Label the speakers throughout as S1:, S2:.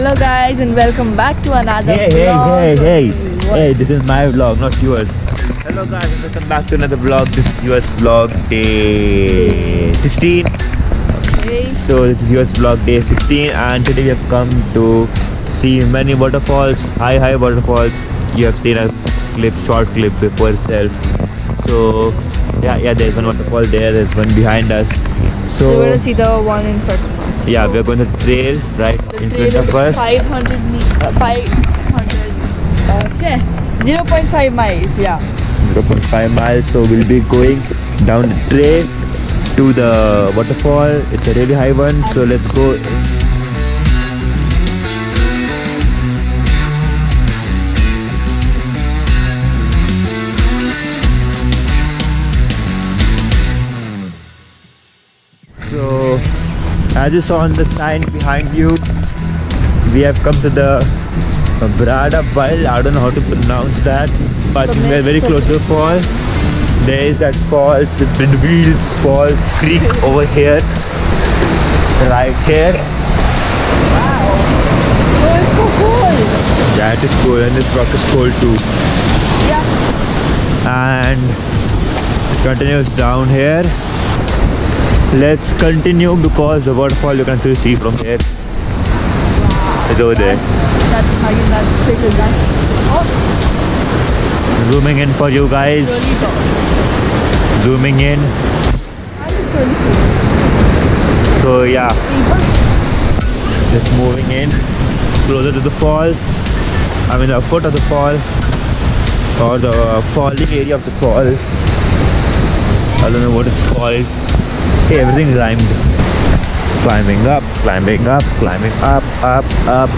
S1: Hello guys and welcome back to another
S2: Hey,
S1: vlog.
S2: hey, this is my vlog, not yours. Hello guys and welcome back to another vlog. This is yours vlog day 16.
S1: Okay.
S2: So this is yours vlog day 16 and today we have come to see many waterfalls, high waterfalls. You have seen a short clip before itself. So yeah, there's one waterfall there, there's one behind us. So
S1: We're gonna see the one in front of us.
S2: yeah, we're going to the trail right
S1: The
S2: in
S1: trail
S2: front of
S1: is
S2: us.
S1: 0.5 miles, yeah.
S2: 0.5 miles, so we'll be going down the trail to the waterfall. It's a really high one, so let's go. So as you saw on the sign behind you, we have come to the Brada Well. I don't know how to pronounce that, but we're very close to the fall. There is that falls, the Wheels Falls Creek over here, right here.
S1: Wow. Oh, it's so cool.
S2: That is cool, and this rock is cool too.
S1: Yeah.
S2: And it continues down here. Let's continue because the waterfall you can still see from here.
S1: Wow.
S2: It's over there.
S1: That's high, that's tricky, that's awesome.
S2: Zooming in for you guys.
S1: Really tall.
S2: Zooming in.
S1: And it's really cool.
S2: So yeah,
S1: People.
S2: just moving in closer to the fall. I mean the foot of the fall, or the falling area of the fall. I don't know what it's called. Hey, everything's rhymed. Climbing up, climbing up, climbing up, up,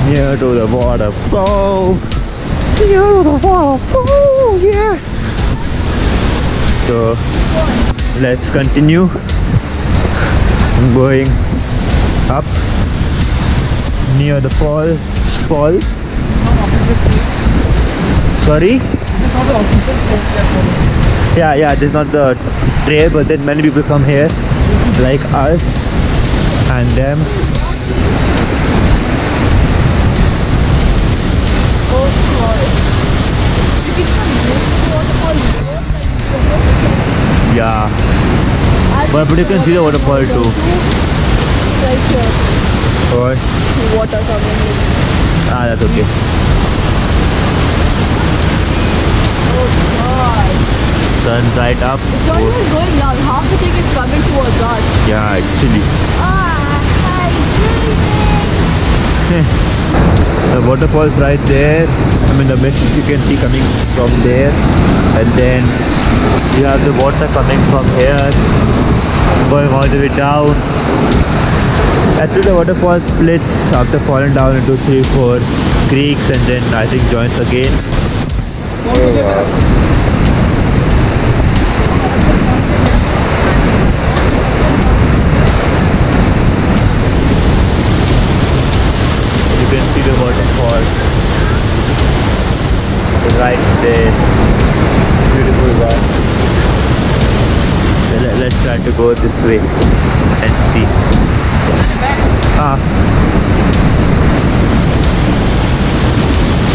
S2: near to the waterfall. Near to the waterfall, yeah. So let's continue going up near the fall. Sorry? Yeah, this is not the trail, but then many people come here, like us and them.
S1: Oh god.
S2: Yeah, but you can see the waterfall too.
S1: Right here.
S2: What?
S1: Water coming in.
S2: Ah, that's okay.
S1: Oh god.
S2: Sun's right up.
S1: It's not even going down. Half the thing is coming towards us.
S2: Yeah, actually. The waterfall's right there. I mean the mist you can see coming from there, and then you have the water coming from here, going all the way down. Actually the waterfall splits after falling down into 3-4 creeks and then I think joins again. You can see the waterfall right there. Beautiful one. Let's try to go this way and see.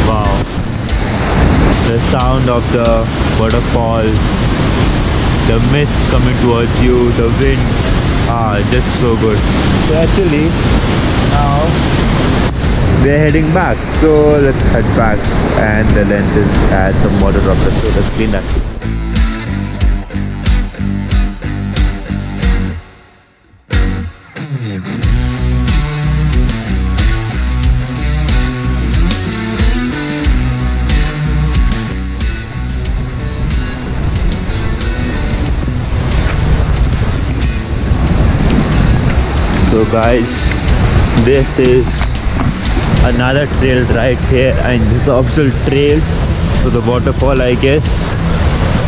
S2: Wow. The sound of the waterfall, the mist coming towards you, the wind, just so good. So actually now we're heading back, so let's head back, and the lenses add some water droplets, so let's clean that. So guys, this is another trail right here, and this is the official trail to the waterfall, I guess.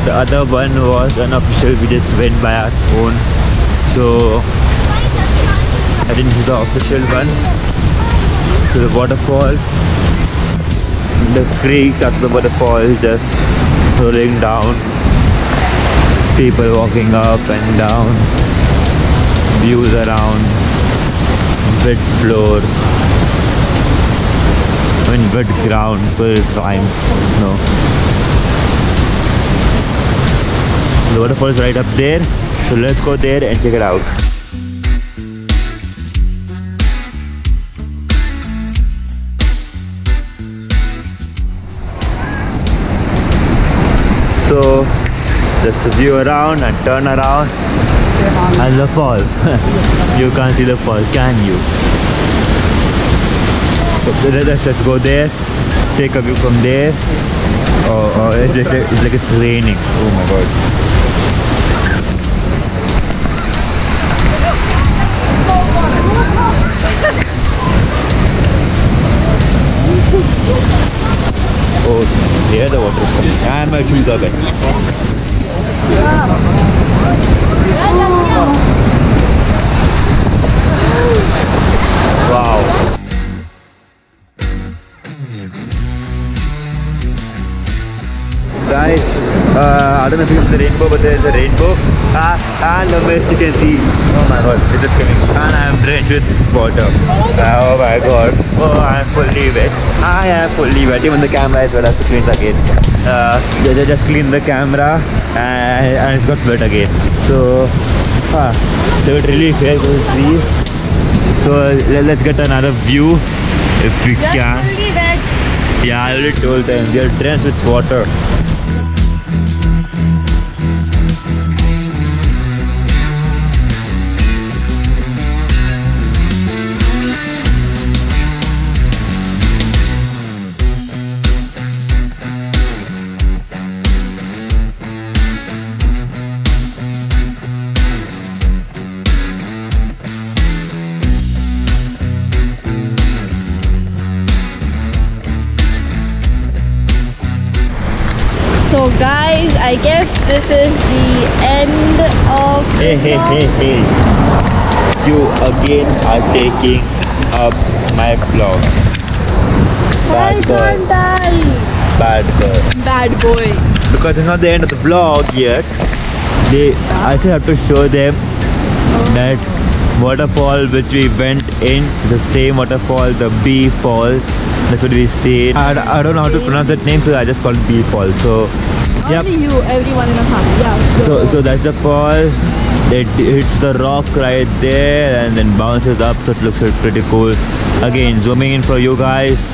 S2: The other one was unofficial, we just went by our own. So I think this is the official one to the waterfall. The creek at the waterfall is just rolling down, people walking up and down, views around, wet floor, I mean, wet ground, so it rhymes. No. The waterfall is right up there, so let's go there and check it out. So just the view around and turn around and the fall. You can't see the fall, can you? So let's just go there, take a view from there. Oh, it's like it's raining. Oh my god. Oh, there the water is coming. And my shoes are wet. Wow. Guys, I don't know if you can see the rainbow, but there is a rainbow. And the mist you can see. Oh my god, it's just coming. And I am drenched with water. Oh my god. Oh, I am fully wet. I am fully wet. Even the camera is wet. I have to clean it again. They just clean the camera and it got wet again. So, they would really fair those trees. So, let's get another view if we can.
S1: Fully wet.
S2: Yeah, I already told them. We are drenched with water.
S1: So guys, I guess this is the end of the
S2: Hey. You again are taking up my vlog.
S1: I
S2: Bad girl.
S1: can't die.
S2: Bad girl.
S1: Bad boy.
S2: Because it's not the end of the vlog yet. I still have to show them that waterfall which we went in, the same waterfall, the B fall. That's what we say. I don't know how to pronounce that name, so I just call it B fall. So, yep.
S1: Only you, everyone in a family. Yeah.
S2: So that's the fall. It hits the rock right there and then bounces up, so it looks pretty cool. Again, zooming in for you guys.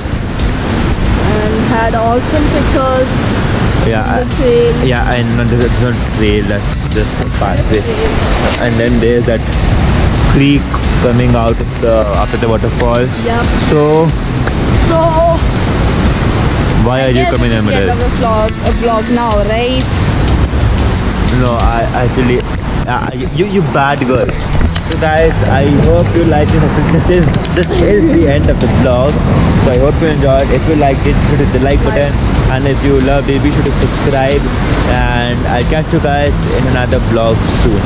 S1: And had awesome pictures.
S2: Yeah,
S1: The trail.
S2: yeah, and it's not trail. That's just a pathway. And then there's that creek coming out of after the waterfall.
S1: Yep.
S2: So
S1: So
S2: why are you coming in the middle?
S1: End of the vlog now, right?
S2: No, I actually, you bad girl. So guys, I hope you liked it. This is the end of the vlog. So I hope you enjoyed. If you liked it, hit the like button. And if you loved it, be sure to subscribe. And I'll catch you guys in another vlog soon.